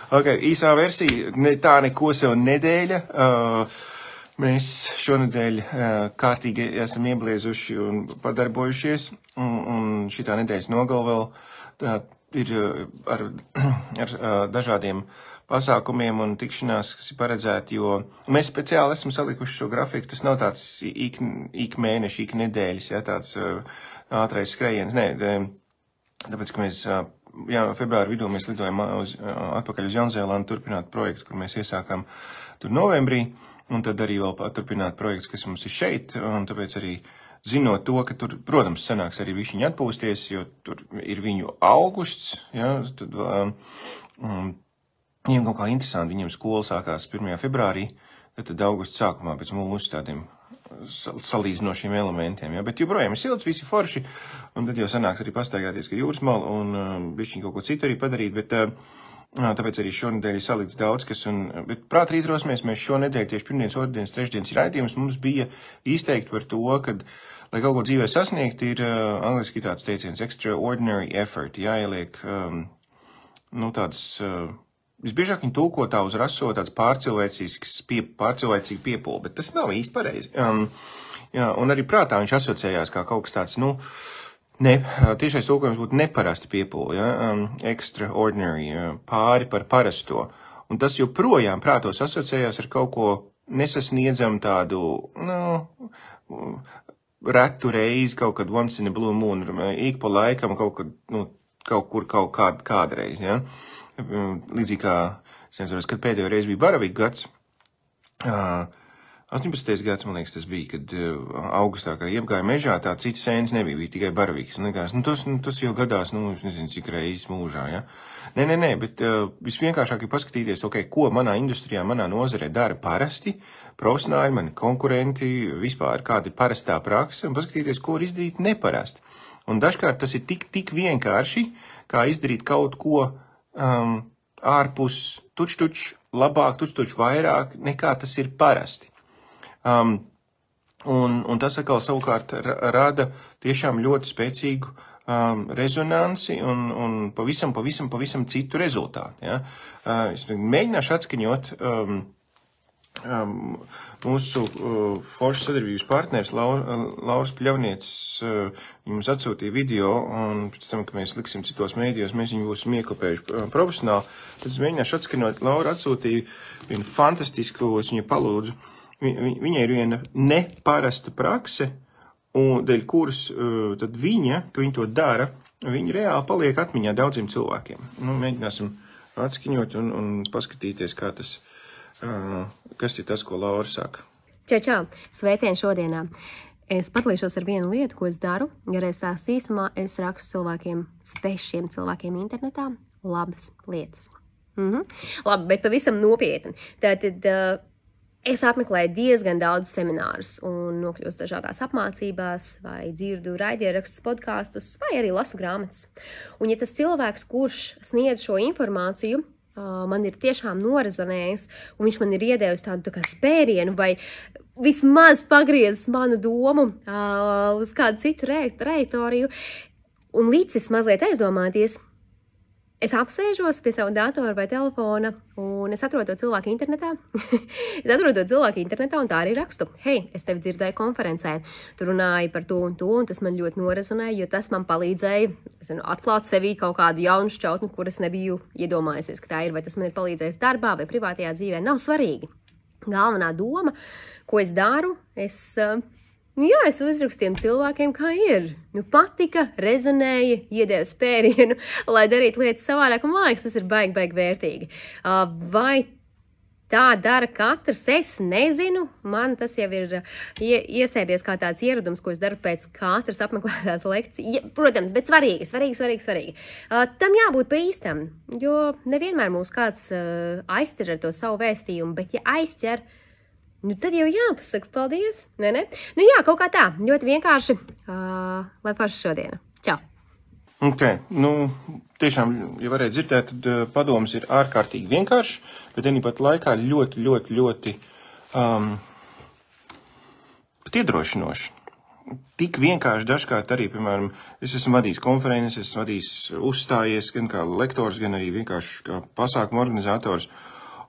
Okay, īsā versija, tā neko sev nedēļa. Mēs šonedēļ kārtīgi esam iebliezuši un padarbojušies, un šitā nedēļas nogalē vēl ir ar dažādiem pasākumiem un tikšanās, kas ir paredzēti, jo mēs speciāli esam salikuši šo grafiku. Tas nav tāds ik mēneši, ik nedēļas, ja, tāds ātrais skrējiens. Nē, tāpēc, ka mēs februāra vidū mēs lidojam atpakaļ uz Jaunzēlandu turpināt projektu, kur mēs iesākām tur novembrī, un tad arī vēl turpināt projekts, kas mums ir šeit, un tāpēc arī zinot to, ka tur, protams, sanāks arī višķiņi atpūsties, jo tur ir viņu augusts, ja, tad viņiem kaut kā interesanti, viņiem skola sākās 1. februārī, tad augusta sākumā pēc mūsu tādiem salīdzinošiem elementiem, ja? Bet joprojām ir silts, visi forši, un tad jau sanāks arī pastaigāties, ka jūras malu un bišķiņ kaut ko citu arī padarīt, bet tāpēc arī šonedēļ ir salikts daudz, bet prāt rītros mēs šonedēļ tieši pirmdienas, otrdienas, trešdienas raidījums mums bija izteikti par to, ka, lai kaut ko dzīvē sasniegt, ir angliski tāds teiciens extraordinary effort, jāieliek, tāds, visbiežāk viņi tulko tā uz raso tāds pārcilvēcīgi piepūli, bet tas nav īsti pareizi. Un arī prātā viņš asociējās kā kaut kas tāds, tiešais tulkojums būtu neparasti piepūli, ja? Extraordinary, pāri par parasto. Un tas joprojām prātos asociējās ar kaut ko nesasniedzam tādu, retu reizi, kaut kad once in a blue moon, ik pa laikam kaut kur kādreiz, ja? Līdzīgi kā, es nezinu, kad pēdējo reizi bija Baravīga gads, 18. gads, man liekas, tas bija, kad augustā, kā iepgāja mežā, tā cits sēnes nebija, bija tikai Baravīgs. Un likās, tas jau gadās, es nezinu, cik reizes mūžā, ja? Nē, bet visvienkāršāk ir paskatīties, ko manā industrijā, manā nozarē dara parasti, profesionāļi, mani konkurenti, vispār kāda ir parastā prakse, un paskatīties, ko var izdarīt neparasti. Un dažkārt tas ir tik vienkārši, kā izdarīt kaut ko ārpus tuč, labāk, tuč vairāk, nekā tas ir parasti. Un tas atkal savukārt rada tiešām ļoti spēcīgu rezonansi un pavisam citu rezultātu. Ja? Es mēģināšu atskaņot mūsu foršas sadarbības partneris Lauris Pļavniecis mums atsūtīja video, un pēc tam, ka mēs liksim citos mēdījos, mēs viņu būsim iekopējuši profesionāli. Tad es mēģināšu atskaņot, Laura atsūtīja vienu fantastisku, es viņu palūdzu. Viņai ir viena neparasta prakse, un dēļ kuras tad viņa, ka viņa to dara, viņa reāli paliek atmiņā daudziem cilvēkiem. Mēģināsim atskaņot un paskatīties, kas ir tas, ko Laura saka. Čau, sveicieni šodienā. Es padalīšos ar vienu lietu, ko es daru. Garēs tās īsumā es rakstu cilvēkiem, svešiem cilvēkiem internetā, labas lietas. Labi, bet pavisam nopietni. Tātad es apmeklēju diezgan daudz seminārus un nokļūstu dažādās apmācībās, vai dzirdu raidierakstus, podkastus, vai arī lasu grāmatas. Un ja tas cilvēks, kurš sniedz šo informāciju, man ir tiešām norezonējis, un viņš man ir iedevis tādu tā kā spērienu, vai vismaz pagriezis manu domu uz kādu citu trajektoriju, un līdzis mazliet aizdomāties, es apsēžos pie savu datoru vai telefona, un es atrodu to cilvēku internetā. Un tā arī rakstu. Hei, es tevi dzirdēju konferencē. Tu runāji par to, un tas man ļoti norezonēja, jo tas man palīdzēja atklāt sevī kaut kādu jaunu šķautni, kuras nebiju iedomājusies, ka tā ir, vai tas man ir palīdzējis darbā vai privātajā dzīvē. Nav svarīgi. Galvenā doma, ko es daru, es uzrakstu tiem cilvēkiem, kā ir. Patika, rezonēja, iedēju spērienu, lai darītu lietas savādāk, un man liekas, tas ir baigi vērtīgi. Vai tā dara katrs? Es nezinu. Man tas jau ir iesēdies kā tāds ieradums, ko es daru pēc katras apmeklētās lekcijas. Protams, bet svarīgi. Tam jābūt pa īstam, jo nevienmēr mūs kāds aizķer ar to savu vēstījumu, bet ja aizķer, tad jau jāpasaka paldies, ne? Kaut kā tā, ļoti vienkārši, lai forši šodiena. Čau! Tiešām, ja varētu dzirdēt, tad padoms ir ārkārtīgi vienkārši, bet pat laikā ļoti pat iedrošinoši. tik vienkārši dažkārt arī, piemēram, es esmu vadījis konferences, esmu vadījis uzstājies gan kā lektors, gan arī vienkārši kā pasākumu organizators.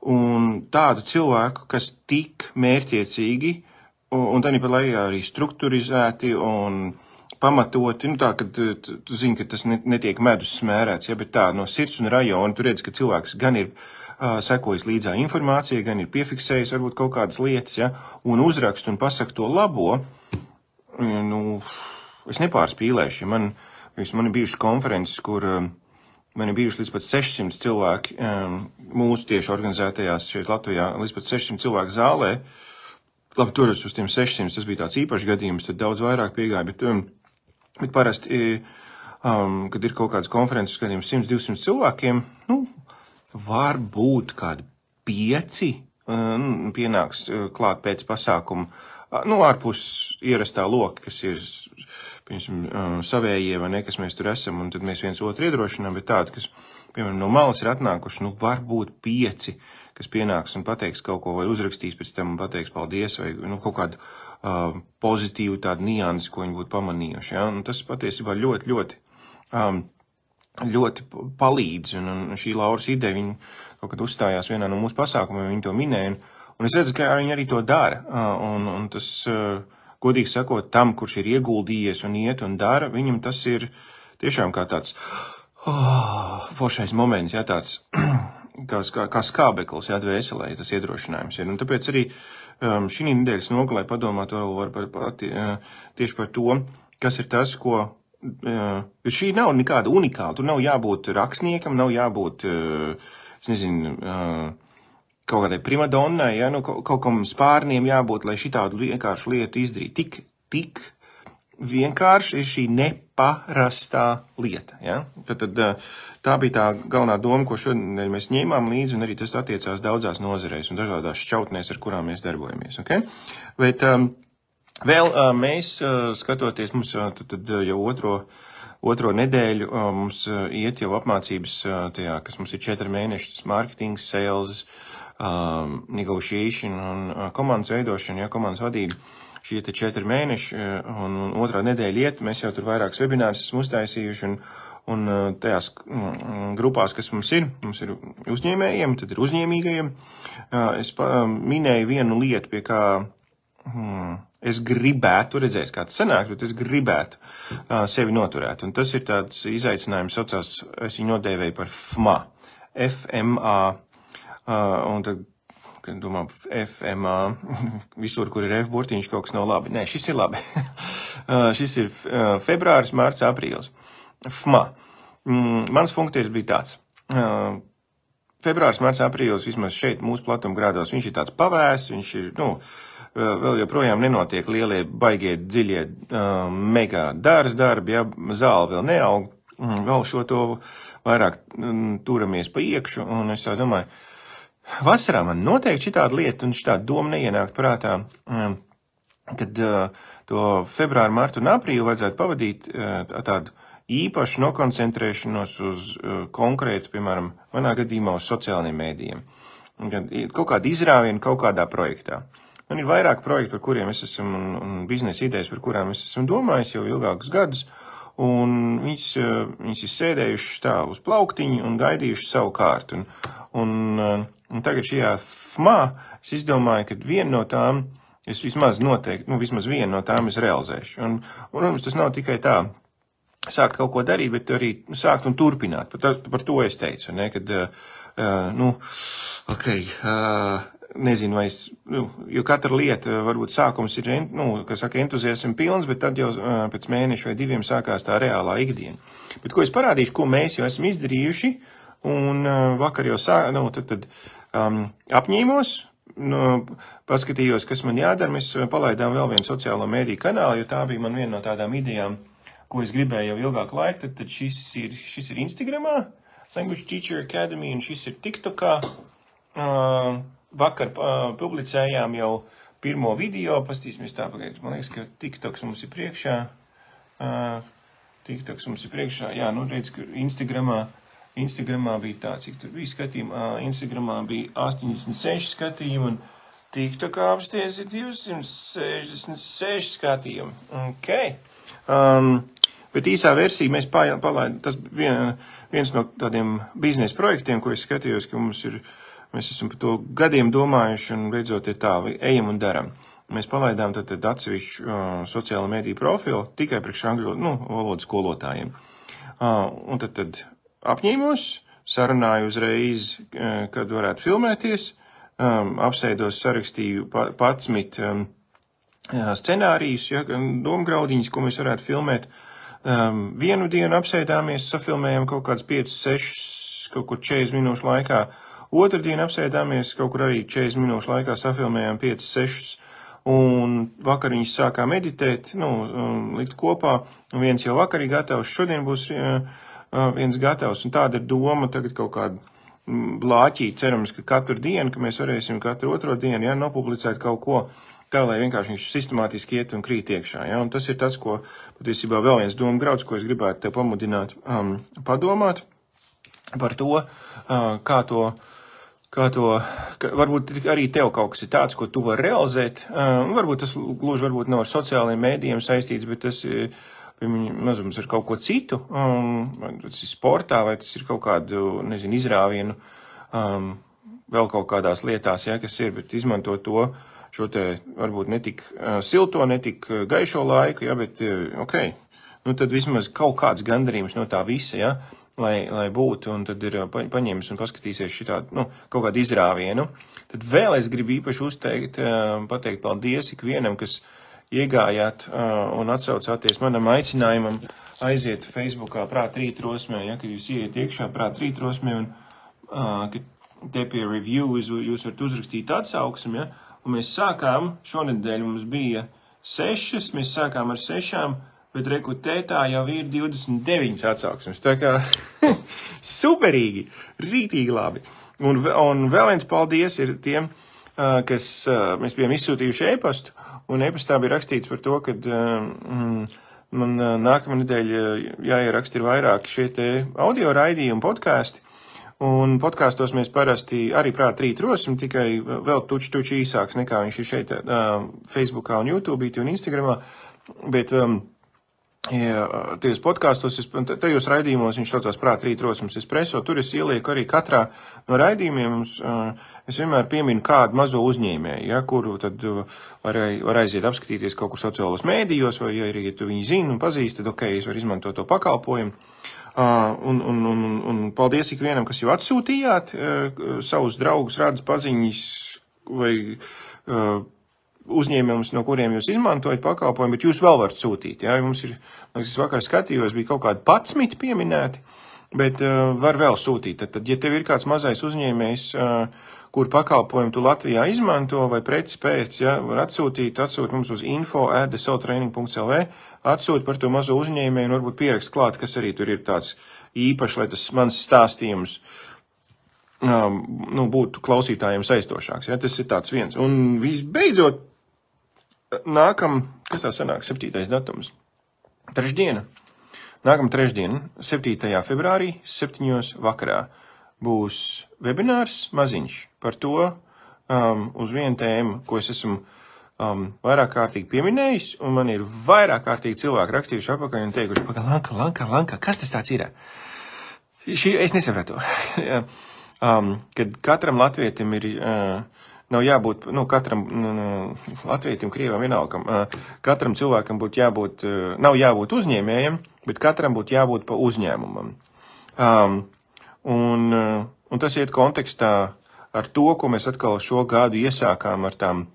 Un tādu cilvēku, kas tik mērķiecīgi un tāpat laikā arī strukturizēti un pamatoti, tā, ka tu zini, ka tas netiek medus smērēts, ja, bet tā no sirds un rajona, tu redzi, ka cilvēks gan ir sekojis līdzā informācija, gan ir piefiksējis varbūt kaut kādas lietas, ja, un uzrakst un pasaka to labo. Es nepārspīlēšu. Man ir bijušas konferences, kur man ir bijuši līdz pat 600 cilvēki mūsu tieši organizētajās šeit Latvijā, līdz pat 600 cilvēku zālē. Labi, toreiz uz tiem 600 tas bija tāds īpašs gadījums, tad daudz vairāk piegāja, bet parasti, kad ir kaut kādas konferences, gadījums 100-200 cilvēkiem, var būt kādi 5 pienāks klāt pēc pasākuma. Ārpus ierastā loka, kas ir, piemēram, savējie vai ne, kas mēs tur esam, un tad mēs viens otru iedrošinām, bet tādi, kas, piemēram, no malas ir atnākuši, var būt 5, kas pienāks un pateiks kaut ko, vai uzrakstīs pēc tam un pateiks paldies, vai kaut kādu pozitīvu tādu niansi, ko viņi būtu pamanījuši. Ja? Un tas patiesībā ļoti palīdz, un šī Lauras ideja, viņa kaut kad uzstājās vienā no mūsu pasākumiem, viņa to minēja, un es redzu, ka viņi arī to dara, un tas, godīgi sakot, tam, kurš ir ieguldījies un iet un dara, viņam tas ir tiešām kā tāds foršais moments, ja, tāds kā skābeklis, ja, dvēselē, tas iedrošinājums ir. Un tāpēc arī šī nedēļas nogalē padomāt vēl tieši par to, kas ir tas, ko jo šī nav nekāda unikāla, tur nav jābūt rakstniekam, nav jābūt, es nezinu, kaut kādai primadonnai, ja, kaut kam spārniem jābūt, lai šitādu vienkāršu lietu izdarītu. Tik vienkārši ir šī neparastā lieta, ja. Tad tā bija tā galvenā doma, ko šodien mēs ņēmām līdzi, un arī tas attiecās daudzās nozarēs un dažādās šķautnēs, ar kurām mēs darbojamies, okay? Bet vēl mēs, skatoties, mums tad jau otro nedēļu, mums iet jau apmācības tajā, kas mums ir 4 mēneši, tas marketing, sales, negotiation un komandas veidošana, ja, komandas vadība. Šie te 4 mēneši, un otrā nedēļa iet, mēs jau tur vairākas webinārus esam uztaisījuši, un tajās grupās, kas mums ir uzņēmējiem, tad ir uzņēmīgajiem. Es minēju vienu lietu, pie kā es gribētu, redzēs, kā tas sanāk, bet es gribētu sevi noturēt. Un tas ir tāds izaicinājums, saucās, es viņu nodēvēju par FMA. F-M-A. Un tad, kad domā, FMA, visur, kur ir F burtiņš, kaut kas nav labi. Nē, šis ir labi. Šis ir februāris, mārts, aprīlis. FMA. Mans funkcijas bija tāds. Februāris, mārts, aprīlis, vismaz šeit mūsu platumgrādos, viņš ir tāds pavēs, viņš ir, vēl joprojām nenotiek lielie, baigie, dziļie, mega darbi, ja, zāle vēl neaug, vēl šo to vairāk turamies pa iekšu, un es tā domāju, vasarā man noteikti šitāda lieta un šitāda doma neienākt prātā, kad to februāru, martu un aprīlu vajadzētu pavadīt tādu īpašu nokoncentrēšanos uz konkrētu, piemēram, manā gadījumā uz sociālajiem mēdījiem. Kaut kāda izrāviena kaut kādā projektā. Man ir vairāk projektu, par kuriem es esmu, un biznesa idejas, par kurām es esmu domājis jau ilgākus gadus, un viņas ir sēdējušas tā uz plauktiņu un gaidījušas savu kārtu. Un tagad šajā FMA es izdomāju, ka vienu no tām es vismaz vienu no tām es realizēšu. Un tas nav tikai tā sākt kaut ko darīt, bet arī sākt un turpināt. Par to es teicu, ne, kad, nezinu, vai es, jo katra lieta, varbūt sākums ir, entuziasm pilns, bet tad jau pēc mēneša vai 2 sākās tā reālā ikdiena. Bet ko es parādīšu, ko mēs jau esam izdarījuši, un vakar jau apņēmos, paskatījos, kas man jādara, mēs palaidām vēl vienu sociālo mēdīju kanālu, jo tā bija man viena no tādām idejām, ko es gribēju jau ilgāku laiku, tad šis ir Instagramā, Language Teacher Academy, un šis ir TikTokā. Vakar publicējām jau pirmo video, pastīsimies tā pagaidām. Man liekas, ka TikToks mums ir priekšā. Jā, redz, ka Instagramā bija tā, cik tur bija skatījumi. Instagramā bija 86 skatījumi, un TikTokāpsties ir 266 skatījumi. Ok. Bet īsā versija mēs palaidām, tas viens no tādiem biznesa projektiem, ko es skatījos, ka mēs esam par to gadiem domājuši un beidzot tā, ejam un daram. Mēs palaidām tad atsevišķu sociālo mediju profilu tikai priekš angļu valodas skolotājiem. Un tad apņēmos, sarunāju uzreiz, kad varētu filmēties, apsēdos, sarakstīju 11 scenārijus, domgraudiņus, ko mēs varētu filmēt. Vienu dienu apsēdāmies, safilmējām kaut kāds 5-6, kaut kur 40 minūšu laikā. Otru dienu apsēdāmies, kaut kur arī 40 minūšu laikā safilmējām 5-6. Un vakar viņas sākām editēt, likt kopā. Viens jau vakarī gatavs, šodien būs viens gatavs. Un tāda ir doma tagad kaut kāda blāķī. Cerams, ka katru dienu, ka mēs varēsim katru otro dienu, nopublicēt kaut ko. Tā, lai vienkārši viņš sistemātiski iet un krīt iekšā. Ja? Un tas ir tas, ko patiesībā vēl viens doma grauds, ko es gribētu tev pamudināt padomāt par to, varbūt arī tev kaut kas ir tāds, ko tu vari realizēt. Varbūt tas gluži varbūt nav ar sociālajiem mēdījiem saistīts, bet tas mazums ar kaut ko citu. Tas ir sportā vai tas ir kaut kādu, izrāvienu vēl kaut kādās lietās, kas ir, bet izmanto to, šo te varbūt netik silto, netik gaišo laiku, bet tad vismaz kaut kāds gandarījums no tā visa, lai būtu, un tad ir paņēmis un paskatīsies šitādu, kaut kādu izrāvienu. Tad vēl es gribu īpaši pateikt paldies ikvienam, kas iegājāt un atsaucāties manam aicinājumam aiziet Facebookā Prāta rītrosmē, kad jūs ieiet iekšā Prāta rītrosmē un te pie reviews jūs varat uzrakstīt atsauksmi, Un mēs sākām, šonedēļ mums bija 6, mēs sākām ar 6, bet rekutētā jau ir 29 atsauksmes. Tā kā superīgi, rītīgi labi. Un vēl viens paldies ir tiem, kas mēs bijām izsūtījuši e-pastu, un e-pastā bija rakstīts par to, ka man nākamā nedēļa jāieraksta ir vairāki šie te audio raidījumi, podkāsti. Un podkāstos mēs parasti arī Prāta rīt rosim, tikai vēl tuči īsāks nekā viņš ir šeit Facebookā un YouTube un Instagramā, bet tajos podkāstos, tajos raidījumos viņš saucās Prāta rīt rosums espresso, tur es ielieku arī katrā no raidījumiem, es vienmēr pieminu kādu mazo uzņēmēju, kuru tad var aiziet apskatīties kaut kur sociālos mēdījos, vai arī, ja tu viņu zini un pazīsti, tad es varu izmantot to pakalpojumu. Un paldies ikvienam, kas jau atsūtījāt savus draugus, radus, paziņas vai uzņēmumus, no kuriem jūs izmantojat pakalpojumu, bet jūs vēl varat sūtīt. Ja? Mums ir, es vakar skatījos, bija kaut kādi 11 pieminēti, bet var vēl sūtīt. Tad, ja tev ir kāds mazais uzņēmējs, kur pakalpojumu tu Latvijā izmanto vai preci pēc, var atsūt mums uz info@thesoultraining.lv, atsūt par to mazo uzņēmēju un varbūt pierakst klāt, kas arī tur ir tāds īpašs, lai tas mans stāstījums būtu klausītājiem saistošāks. Ja? Tas ir tāds viens. Un visbeidzot, kas tā sanāk, 7. datums? Trešdiena. Nākamā trešdiena, 7. februārī, 7. vakarā. Būs webinārs maziņš par to uz vienu tēmu, ko es esmu vairāk kārtīgi pieminējis, un man ir vairāk kārtīgi cilvēki rakstījuši apakaļ un teikuši, Lanka, kas tas tāds ir? Es nesapratu. Kad katram latvietim ir, nav jābūt, katram latvietim, krievam, vienalgam, katram cilvēkam būtu jābūt, nav jābūt uzņēmējam, bet katram būtu jābūt pa uzņēmumam. Un tas iet kontekstā ar to, ko mēs atkal šo gadu iesākām ar tām,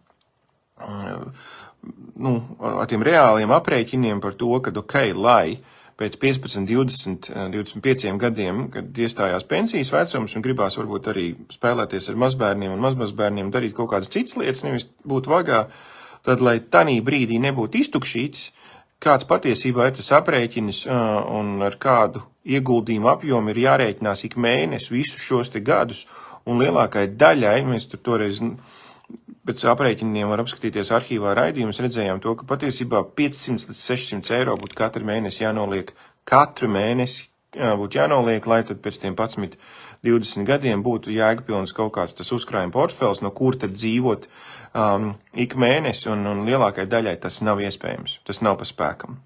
ar tiem reāliem aprēķiniem par to, ka lai pēc 15, 20, 25 gadiem, kad iestājās pensijas vecums un gribās varbūt arī spēlēties ar mazbērniem un mazmazbērniem, darīt kaut kādas citas lietas, nevis būt vagā, tad, lai tanī brīdī nebūtu iztukšīts, kāds patiesībā ir tas aprēķinis un ar kādu ieguldījumu apjomu ir jārēķinās ik mēnesi visus šos te gadus, un lielākai daļai, mēs tur toreiz pēc aprēķiniem var apskatīties arhīvā raidījumus, redzējām to, ka patiesībā 500 līdz 600 eiro būtu katru mēnesi jānoliek, lai tad pēc tiem 11 20 gadiem būtu jēgpilns kaut kāds tas uzkrājuma portfels, no kur tad dzīvot ik mēnesi, un lielākai daļai tas nav iespējams, tas nav pa spēkam.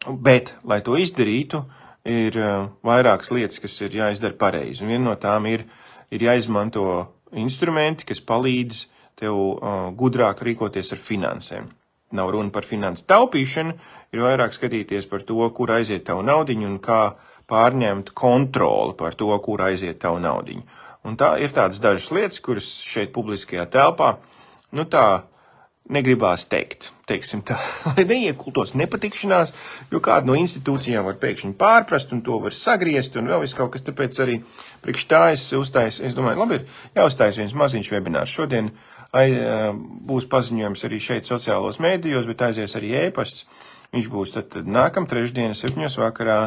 Bet, lai to izdarītu, ir vairākas lietas, kas ir jāizdara pareizi, un viena no tām ir jāizmanto instrumenti, kas palīdz tev gudrāk rīkoties ar finansēm. Nav runa par finansu taupīšanu, ir vairāk skatīties par to, kur aiziet tavu naudiņu un kā pārņemt kontroli par to, kur aiziet tavu naudiņu. Un tā ir tādas dažas lietas, kuras šeit publiskajā telpā, tā negribās teikt, teiksim tā, lai neiekultos nepatikšanās, jo kādu no institūcijām var pēkšņi pārprast un to var sagriezt un vēl viss kaut kas, tāpēc arī priekš tā es domāju, labi, ir jāuzstājas viens maziņš webinārs. Šodien būs paziņojums arī šeit sociālos mēdījos, bet aizies arī ēpasts. Viņš būs tad nākam trešdiena 7 vakarā,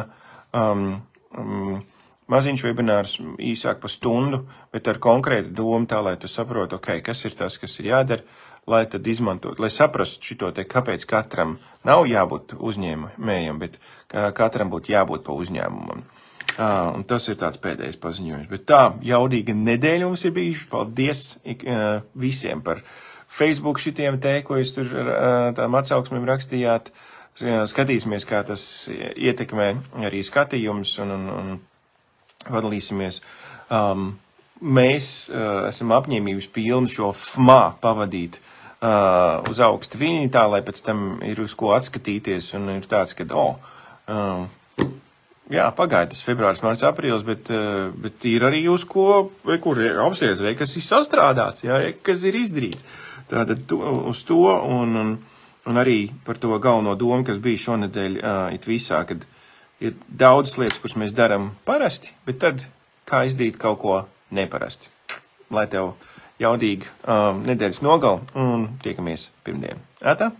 maziņš webinārs īsāk pa stundu, bet ar konkrētu domu tā, lai tu saproti, kas ir tas, kas ir jādara, lai tad izmantot, lai saprastu šito te, kāpēc katram nav jābūt uzņēmējam, bet katram būtu jābūt pa uzņēmumam. Un tas ir tāds pēdējais paziņojums. Bet tā jaudīga nedēļa mums ir bijuši. Paldies visiem par Facebook šitiem te, ko jūs tur tām atsauksmēm rakstījāt. Skatīsimies, kā tas ietekmē arī skatījums un vadalīsimies. Mēs esam apņēmības pilni šo FMA pavadīt uz augsta viļņi, tā, lai pēc tam ir uz ko atskatīties un ir tāds, ka, jā, pagaida tas februārs, marts, aprīlis, bet ir arī uz ko, kur apsies, kas ir sastrādāts, jā, kas ir izdarīts. Tātad uz to un arī par to galveno domu, kas bija šonedēļ it visā, kad ir daudz lietas, kuras mēs daram parasti, bet tad kā izdarīt kaut ko neparasti. Lai tev jaudīgi nedēļas nogal un tiekamies pirmdien. Ātā?